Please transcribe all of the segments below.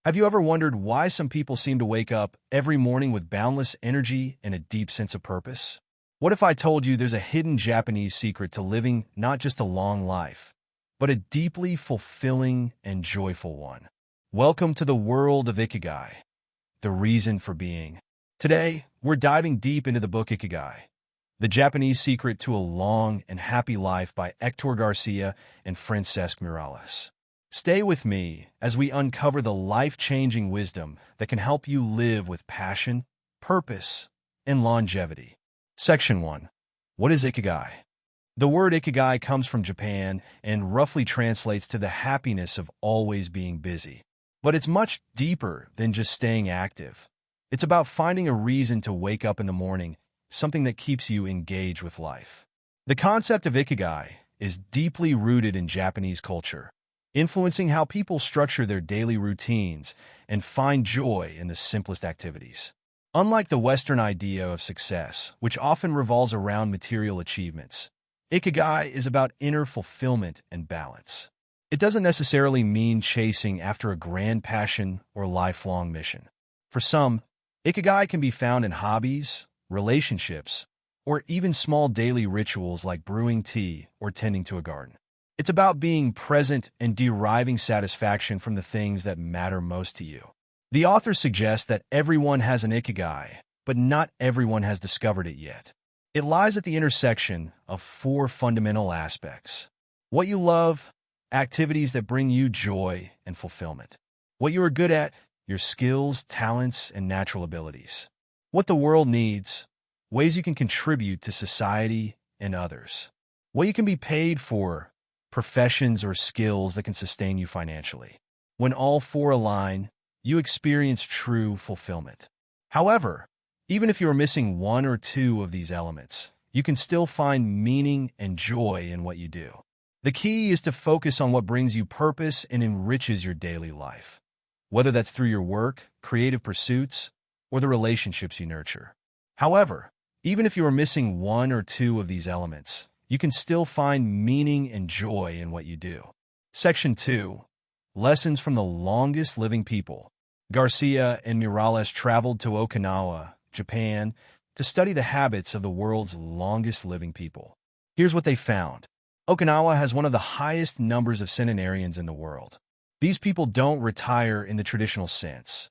Have you ever wondered why some people seem to wake up every morning with boundless energy and a deep sense of purpose? What if I told you there's a hidden Japanese secret to living not just a long life, but a deeply fulfilling and joyful one? Welcome to the world of Ikigai, the reason for being. Today, we're diving deep into the book Ikigai, the Japanese secret to a long and happy life by Hector Garcia and Francesc Miralles. Stay with me as we uncover the life-changing wisdom that can help you live with passion, purpose, and longevity. Section 1. What is Ikigai? The word Ikigai comes from Japan and roughly translates to the happiness of always being busy. But it's much deeper than just staying active. It's about finding a reason to wake up in the morning, something that keeps you engaged with life. The concept of Ikigai is deeply rooted in Japanese culture, influencing how people structure their daily routines and find joy in the simplest activities. Unlike the Western idea of success, which often revolves around material achievements, Ikigai is about inner fulfillment and balance. It doesn't necessarily mean chasing after a grand passion or lifelong mission. For some, Ikigai can be found in hobbies, relationships, or even small daily rituals like brewing tea or tending to a garden. It's about being present and deriving satisfaction from the things that matter most to you. The author suggests that everyone has an Ikigai, but not everyone has discovered it yet. It lies at the intersection of four fundamental aspects: what you love, activities that bring you joy and fulfillment; what you are good at, your skills, talents, and natural abilities; what the world needs, ways you can contribute to society and others; what you can be paid for, professions or skills that can sustain you financially. When all four align, you experience true fulfillment. However, even if you are missing one or two of these elements, you can still find meaning and joy in what you do. The key is to focus on what brings you purpose and enriches your daily life, whether that's through your work, creative pursuits, or the relationships you nurture. However, even if you are missing one or two of these elements, you can still find meaning and joy in what you do. Section 2. Lessons from the longest living people. Garcia and Miralles traveled to Okinawa, Japan, to study the habits of the world's longest living people. Here's what they found. Okinawa has one of the highest numbers of centenarians in the world. These people don't retire in the traditional sense.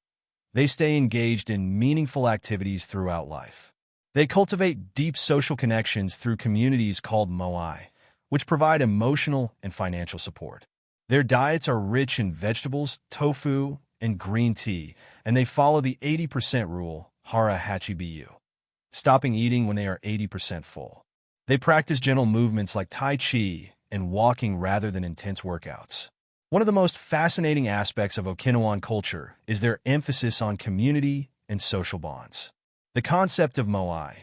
They stay engaged in meaningful activities throughout life. They cultivate deep social connections through communities called moai, which provide emotional and financial support. Their diets are rich in vegetables, tofu, and green tea, and they follow the 80% rule, hara hachibiyu, stopping eating when they are 80% full. They practice gentle movements like tai chi and walking rather than intense workouts. One of the most fascinating aspects of Okinawan culture is their emphasis on community and social bonds. The concept of moai,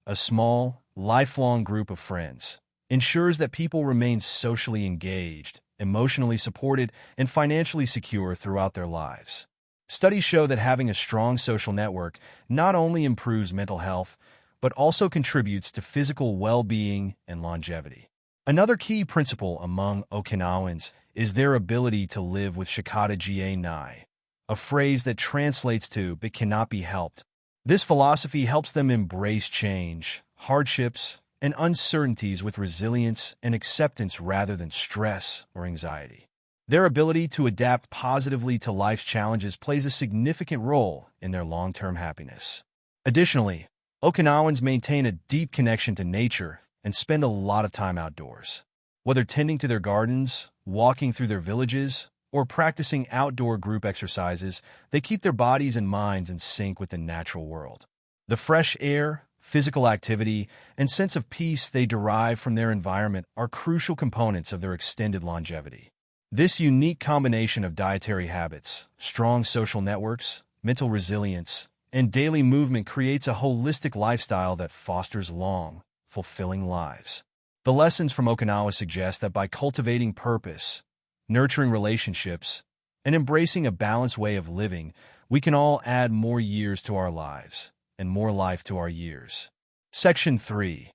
a small, lifelong group of friends, ensures that people remain socially engaged, emotionally supported, and financially secure throughout their lives. Studies show that having a strong social network not only improves mental health, but also contributes to physical well-being and longevity. Another key principle among Okinawans is their ability to live with shikata jie nai, a phrase that translates to "but cannot be helped." This philosophy helps them embrace change, hardships, and uncertainties with resilience and acceptance rather than stress or anxiety. Their ability to adapt positively to life's challenges plays a significant role in their long-term happiness. Additionally, Okinawans maintain a deep connection to nature and spend a lot of time outdoors. Whether tending to their gardens, walking through their villages, or practicing outdoor group exercises, they keep their bodies and minds in sync with the natural world. The fresh air, physical activity, and sense of peace they derive from their environment are crucial components of their extended longevity. This unique combination of dietary habits, strong social networks, mental resilience, and daily movement creates a holistic lifestyle that fosters long, fulfilling lives. The lessons from Okinawa suggest that by cultivating purpose, nurturing relationships, and embracing a balanced way of living, we can all add more years to our lives and more life to our years. Section 3.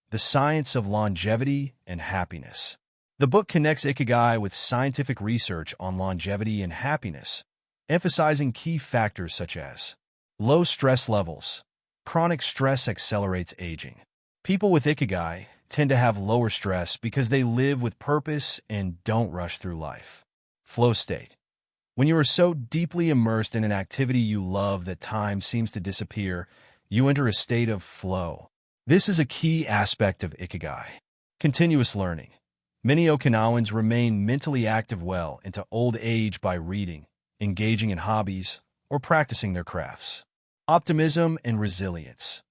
The Science of Longevity and Happiness. The book connects Ikigai with scientific research on longevity and happiness, emphasizing key factors such as low stress levels. Chronic stress accelerates aging. People with Ikigai tend to have lower stress because they live with purpose and don't rush through life. Flow state. When you are so deeply immersed in an activity you love that time seems to disappear, you enter a state of flow. This is a key aspect of Ikigai. Continuous learning. Many Okinawans remain mentally active well into old age by reading, engaging in hobbies, or practicing their crafts. Optimism and resilience.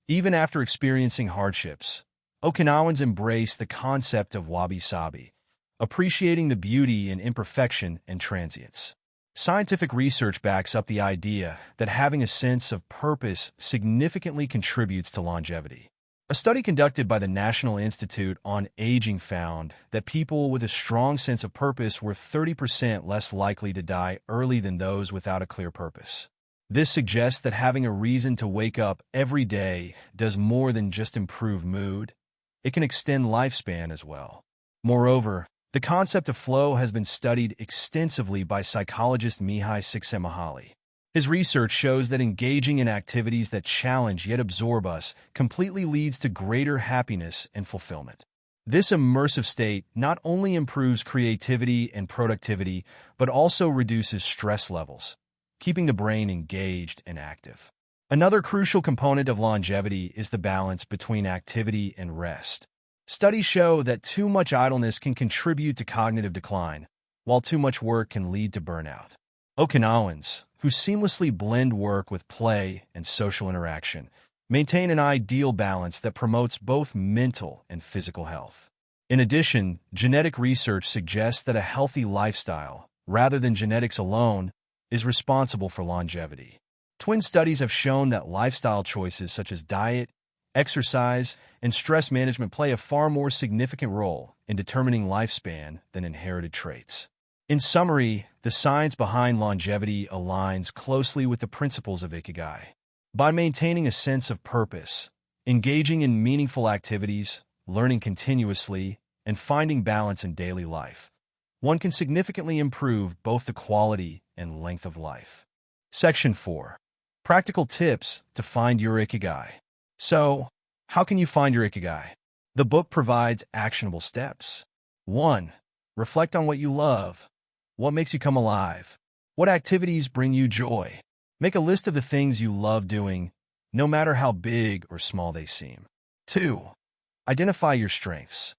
Even after experiencing hardships, Okinawans embrace the concept of wabi-sabi, appreciating the beauty in imperfection and transience. Scientific research backs up the idea that having a sense of purpose significantly contributes to longevity. A study conducted by the National Institute on Aging found that people with a strong sense of purpose were 30% less likely to die early than those without a clear purpose. This suggests that having a reason to wake up every day does more than just improve mood. It can extend lifespan as well. Moreover, the concept of flow has been studied extensively by psychologist Mihai Csikszentmihalyi. His research shows that engaging in activities that challenge yet absorb us completely leads to greater happiness and fulfillment. This immersive state not only improves creativity and productivity, but also reduces stress levels, keeping the brain engaged and active. Another crucial component of longevity is the balance between activity and rest. Studies show that too much idleness can contribute to cognitive decline, while too much work can lead to burnout. Okinawans, who seamlessly blend work with play and social interaction, maintain an ideal balance that promotes both mental and physical health. In addition, genetic research suggests that a healthy lifestyle, rather than genetics alone, is responsible for longevity. Twin studies have shown that lifestyle choices such as diet, exercise, and stress management play a far more significant role in determining lifespan than inherited traits. In summary, the science behind longevity aligns closely with the principles of Ikigai. By maintaining a sense of purpose, engaging in meaningful activities, learning continuously, and finding balance in daily life, one can significantly improve both the quality and length of life. Section 4. Practical tips to find your Ikigai. So, how can you find your Ikigai? The book provides actionable steps. 1. Reflect on what you love. What makes you come alive? What activities bring you joy? Make a list of the things you love doing, no matter how big or small they seem. 2. Identify your strengths.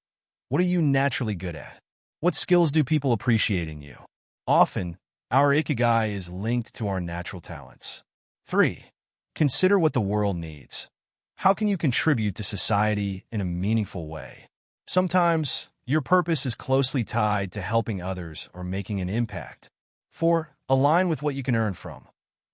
What are you naturally good at? What skills do people appreciate in you? Often, our Ikigai is linked to our natural talents. 3. Consider what the world needs. How can you contribute to society in a meaningful way? Sometimes, your purpose is closely tied to helping others or making an impact. 4. Align with what you can earn from.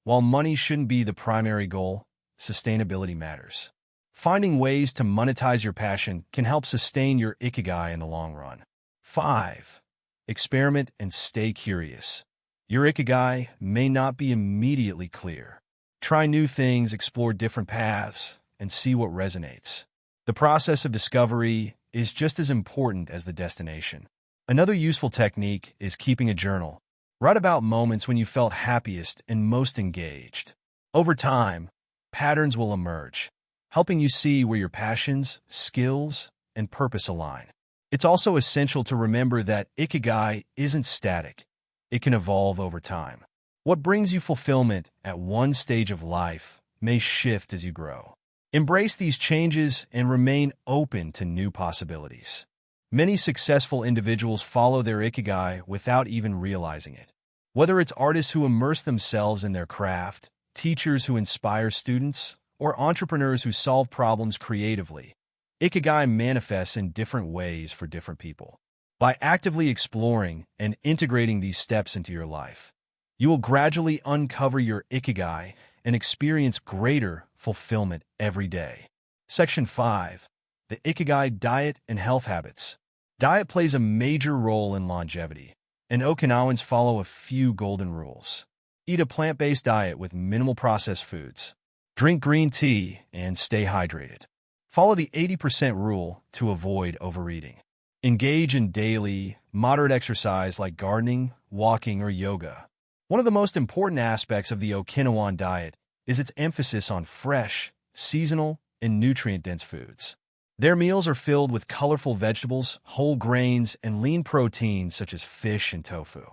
While money shouldn't be the primary goal, sustainability matters. Finding ways to monetize your passion can help sustain your Ikigai in the long run. 5. Experiment and stay curious. Your Ikigai may not be immediately clear. Try new things, explore different paths, and see what resonates. The process of discovery is just as important as the destination. Another useful technique is keeping a journal. Write about moments when you felt happiest and most engaged. Over time, patterns will emerge, helping you see where your passions, skills, and purpose align. It's also essential to remember that Ikigai isn't static. It can evolve over time. What brings you fulfillment at one stage of life may shift as you grow. Embrace these changes and remain open to new possibilities. Many successful individuals follow their Ikigai without even realizing it. Whether it's artists who immerse themselves in their craft, teachers who inspire students, or entrepreneurs who solve problems creatively, Ikigai manifests in different ways for different people. By actively exploring and integrating these steps into your life, you will gradually uncover your Ikigai and experience greater fulfillment every day. Section 5. The Ikigai Diet and Health Habits. Diet plays a major role in longevity, and Okinawans follow a few golden rules. Eat a plant-based diet with minimal processed foods. Drink green tea and stay hydrated. Follow the 80% rule to avoid overeating. Engage in daily, moderate exercise like gardening, walking, or yoga. One of the most important aspects of the Okinawan diet is its emphasis on fresh, seasonal, and nutrient-dense foods. Their meals are filled with colorful vegetables, whole grains, and lean proteins such as fish and tofu.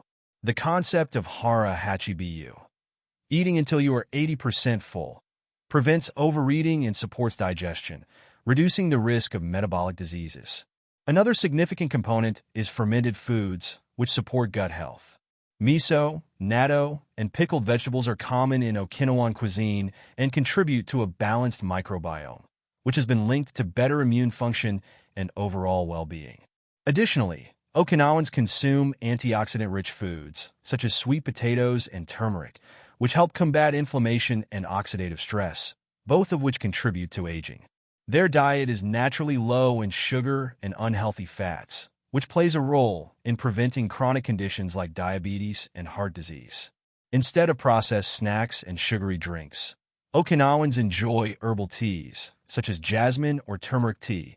The concept of hara hachibiyu, eating until you are 80% full, prevents overeating and supports digestion, reducing the risk of metabolic diseases. Another significant component is fermented foods, which support gut health. Miso, natto, and pickled vegetables are common in Okinawan cuisine and contribute to a balanced microbiome, which has been linked to better immune function and overall well-being. Additionally, Okinawans consume antioxidant-rich foods, such as sweet potatoes and turmeric, which help combat inflammation and oxidative stress, both of which contribute to aging. Their diet is naturally low in sugar and unhealthy fats, which plays a role in preventing chronic conditions like diabetes and heart disease. Instead of processed snacks and sugary drinks, Okinawans enjoy herbal teas, such as jasmine or turmeric tea,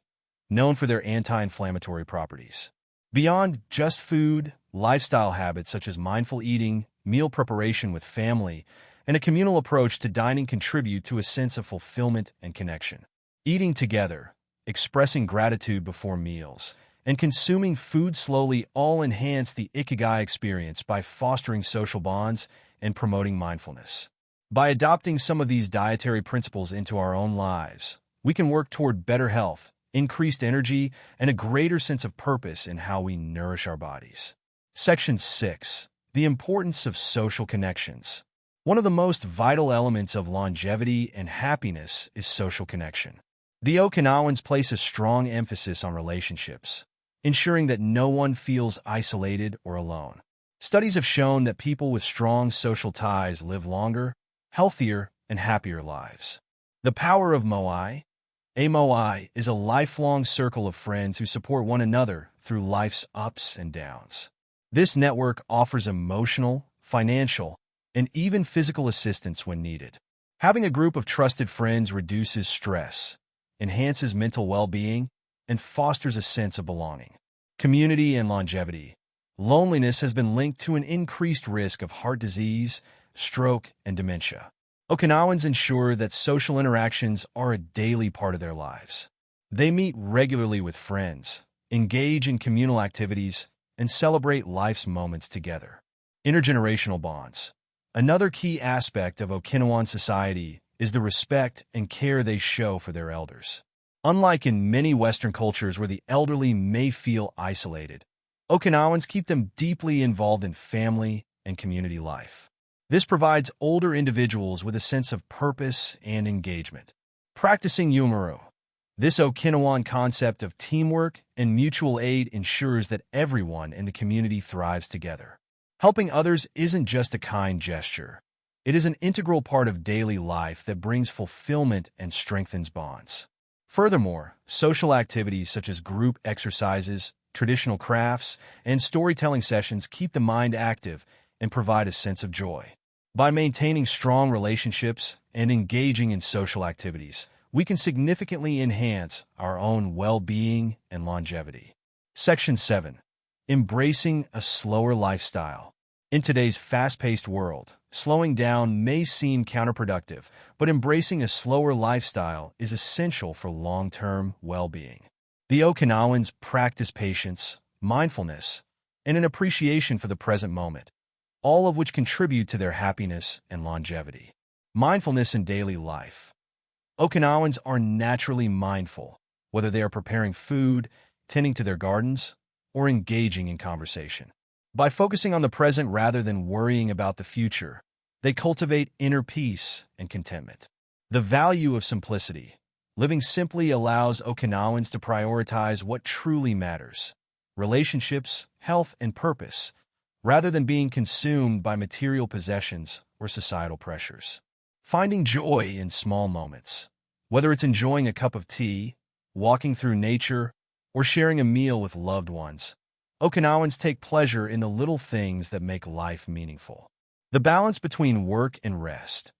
known for their anti-inflammatory properties. Beyond just food, lifestyle habits such as mindful eating, meal preparation with family, and a communal approach to dining contribute to a sense of fulfillment and connection. Eating together, expressing gratitude before meals, and consuming food slowly all enhance the Ikigai experience by fostering social bonds and promoting mindfulness. By adopting some of these dietary principles into our own lives, we can work toward better health, increased energy, and a greater sense of purpose in how we nourish our bodies. Section 6. The importance of social connections. One of the most vital elements of longevity and happiness is social connection. The Okinawans place a strong emphasis on relationships, ensuring that no one feels isolated or alone. Studies have shown that people with strong social ties live longer, healthier, and happier lives. The power of moai. A moai is a lifelong circle of friends who support one another through life's ups and downs. This network offers emotional, financial, and even physical assistance when needed. Having a group of trusted friends reduces stress, enhances mental well-being, and fosters a sense of belonging. Community and longevity. Loneliness has been linked to an increased risk of heart disease, stroke, and dementia. Okinawans ensure that social interactions are a daily part of their lives. They meet regularly with friends, engage in communal activities, and celebrate life's moments together. Intergenerational bonds. Another key aspect of Okinawan society is the respect and care they show for their elders. Unlike in many Western cultures where the elderly may feel isolated, Okinawans keep them deeply involved in family and community life. This provides older individuals with a sense of purpose and engagement. Practicing yumaru. This Okinawan concept of teamwork and mutual aid ensures that everyone in the community thrives together. Helping others isn't just a kind gesture. It is an integral part of daily life that brings fulfillment and strengthens bonds. Furthermore, social activities such as group exercises, traditional crafts, and storytelling sessions keep the mind active and provide a sense of joy. By maintaining strong relationships and engaging in social activities, we can significantly enhance our own well-being and longevity. Section 7. Embracing a slower lifestyle. In today's fast-paced world, slowing down may seem counterproductive, but embracing a slower lifestyle is essential for long-term well-being. The Okinawans practice patience, mindfulness, and an appreciation for the present moment, all of which contribute to their happiness and longevity. Mindfulness in daily life. Okinawans are naturally mindful, whether they are preparing food, tending to their gardens, or engaging in conversation. By focusing on the present rather than worrying about the future, they cultivate inner peace and contentment. The value of simplicity. Living simply allows Okinawans to prioritize what truly matters: relationships, health, and purpose, rather than being consumed by material possessions or societal pressures. Finding joy in small moments. Whether it's enjoying a cup of tea, walking through nature, or sharing a meal with loved ones, Okinawans take pleasure in the little things that make life meaningful. The balance between work and rest.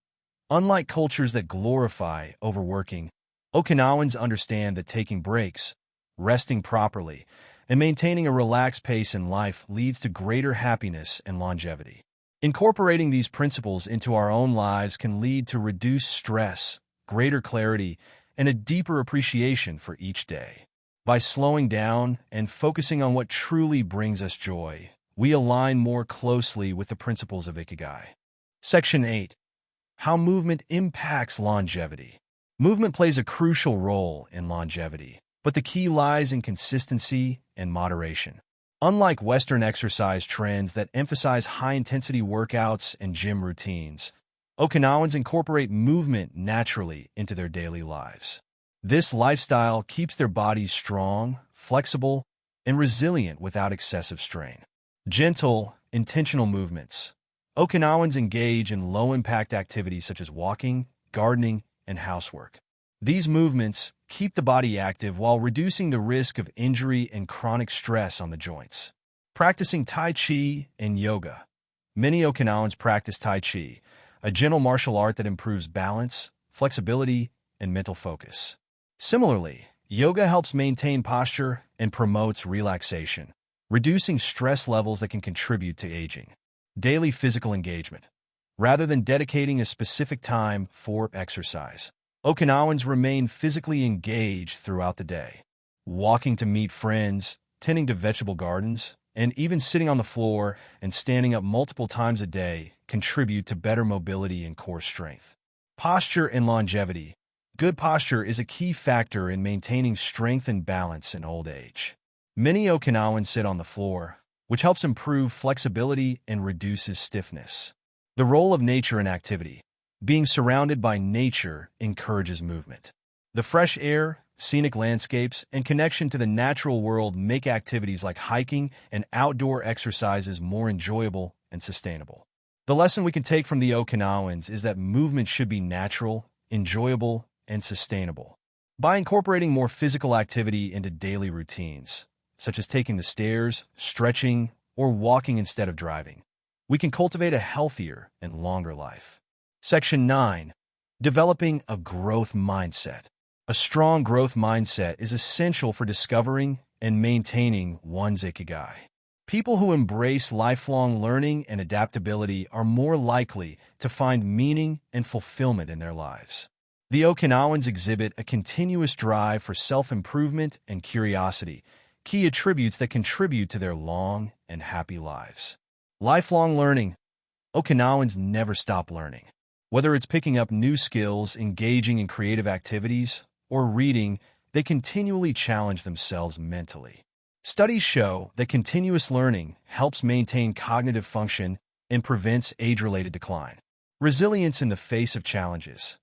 Unlike cultures that glorify overworking, Okinawans understand that taking breaks, resting properly, and maintaining a relaxed pace in life leads to greater happiness and longevity. Incorporating these principles into our own lives can lead to reduced stress, greater clarity, and a deeper appreciation for each day. By slowing down and focusing on what truly brings us joy, we align more closely with the principles of Ikigai. Section 8. How movement impacts longevity. Movement plays a crucial role in longevity, but the key lies in consistency and moderation. Unlike Western exercise trends that emphasize high-intensity workouts and gym routines, Okinawans incorporate movement naturally into their daily lives. This lifestyle keeps their bodies strong, flexible, and resilient without excessive strain. Gentle, intentional movements. Okinawans engage in low-impact activities such as walking, gardening, and housework. These movements keep the body active while reducing the risk of injury and chronic stress on the joints. Practicing Tai Chi and yoga. Many Okinawans practice Tai Chi, a gentle martial art that improves balance, flexibility, and mental focus. Similarly, yoga helps maintain posture and promotes relaxation, reducing stress levels that can contribute to aging. Daily physical engagement. Rather than dedicating a specific time for exercise, Okinawans remain physically engaged throughout the day. Walking to meet friends, tending to vegetable gardens, and even sitting on the floor and standing up multiple times a day contribute to better mobility and core strength. Posture and longevity. Good posture is a key factor in maintaining strength and balance in old age. Many Okinawans sit on the floor, which helps improve flexibility and reduces stiffness. The role of nature in activity. Being surrounded by nature encourages movement. The fresh air, scenic landscapes, and connection to the natural world make activities like hiking and outdoor exercises more enjoyable and sustainable. The lesson we can take from the Okinawans is that movement should be natural, enjoyable, and sustainable. By incorporating more physical activity into daily routines, such as taking the stairs, stretching, or walking instead of driving, we can cultivate a healthier and longer life. Section 9. Developing a growth mindset. A strong growth mindset is essential for discovering and maintaining one's Ikigai. People who embrace lifelong learning and adaptability are more likely to find meaning and fulfillment in their lives. The Okinawans exhibit a continuous drive for self-improvement and curiosity, key attributes that contribute to their long and happy lives. Lifelong learning. Okinawans never stop learning. Whether it's picking up new skills, engaging in creative activities, or reading, they continually challenge themselves mentally. Studies show that continuous learning helps maintain cognitive function and prevents age-related decline. Resilience in the face of challenges.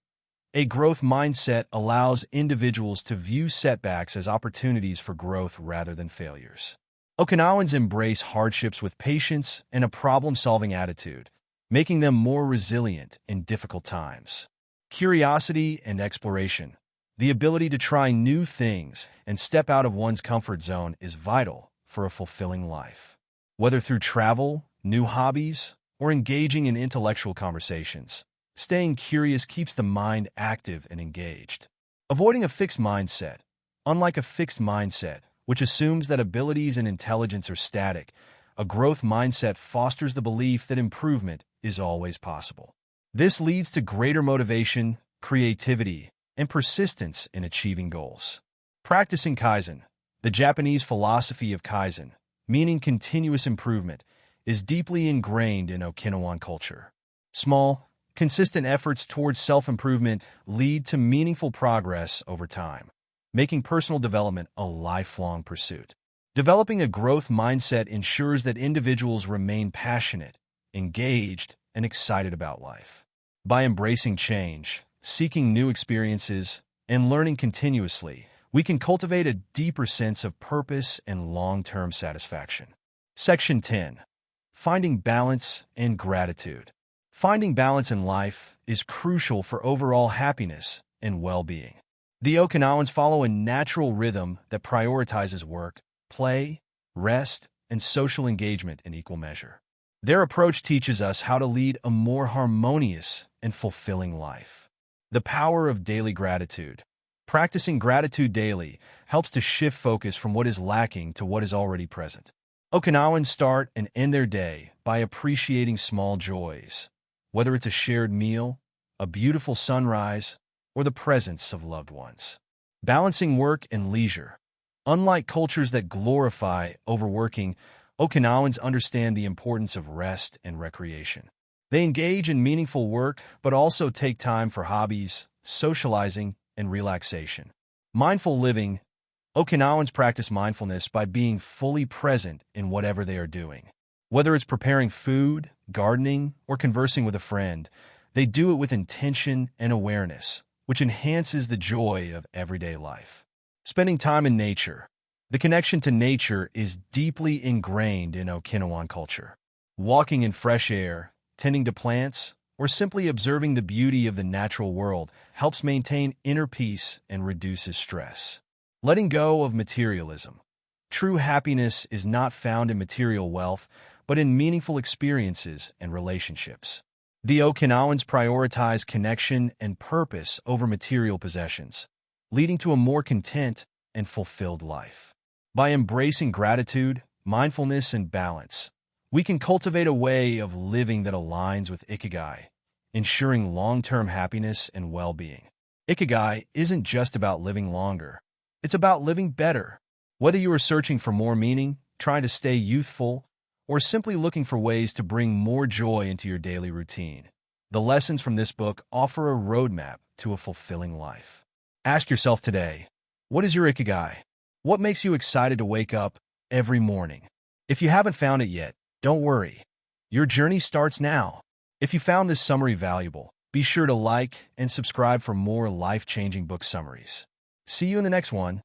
A growth mindset allows individuals to view setbacks as opportunities for growth rather than failures. Okinawans embrace hardships with patience and a problem-solving attitude, making them more resilient in difficult times. Curiosity and exploration. The ability to try new things and step out of one's comfort zone is vital for a fulfilling life. Whether through travel, new hobbies, or engaging in intellectual conversations, staying curious keeps the mind active and engaged. Avoiding a fixed mindset. Unlike a fixed mindset, which assumes that abilities and intelligence are static, a growth mindset fosters the belief that improvement is always possible. This leads to greater motivation, creativity, and persistence in achieving goals. Practicing Kaizen. The Japanese philosophy of Kaizen, meaning continuous improvement, is deeply ingrained in Okinawan culture. Small, consistent efforts towards self-improvement lead to meaningful progress over time, making personal development a lifelong pursuit. Developing a growth mindset ensures that individuals remain passionate, engaged, and excited about life. By embracing change, seeking new experiences, and learning continuously, we can cultivate a deeper sense of purpose and long-term satisfaction. Section 10. Finding balance and gratitude. Finding balance in life is crucial for overall happiness and well-being. The Okinawans follow a natural rhythm that prioritizes work, play, rest, and social engagement in equal measure. Their approach teaches us how to lead a more harmonious and fulfilling life. The power of daily gratitude. Practicing gratitude daily helps to shift focus from what is lacking to what is already present. Okinawans start and end their day by appreciating small joys, whether it's a shared meal, a beautiful sunrise, or the presence of loved ones. Balancing work and leisure. Unlike cultures that glorify overworking, Okinawans understand the importance of rest and recreation. They engage in meaningful work, but also take time for hobbies, socializing, and relaxation. Mindful living. Okinawans practice mindfulness by being fully present in whatever they are doing. Whether it's preparing food, gardening, or conversing with a friend, they do it with intention and awareness, which enhances the joy of everyday life. Spending time in nature. The connection to nature is deeply ingrained in Okinawan culture. Walking in fresh air, tending to plants, or simply observing the beauty of the natural world helps maintain inner peace and reduces stress. Letting go of materialism. True happiness is not found in material wealth, but in meaningful experiences and relationships. The Okinawans prioritize connection and purpose over material possessions, leading to a more content and fulfilled life. By embracing gratitude, mindfulness, and balance, we can cultivate a way of living that aligns with Ikigai, ensuring long-term happiness and well-being. Ikigai isn't just about living longer. It's about living better. Whether you are searching for more meaning, trying to stay youthful, or simply looking for ways to bring more joy into your daily routine, the lessons from this book offer a roadmap to a fulfilling life. Ask yourself today, what is your Ikigai? What makes you excited to wake up every morning? If you haven't found it yet, don't worry. Your journey starts now. If you found this summary valuable, be sure to like and subscribe for more life-changing book summaries. See you in the next one.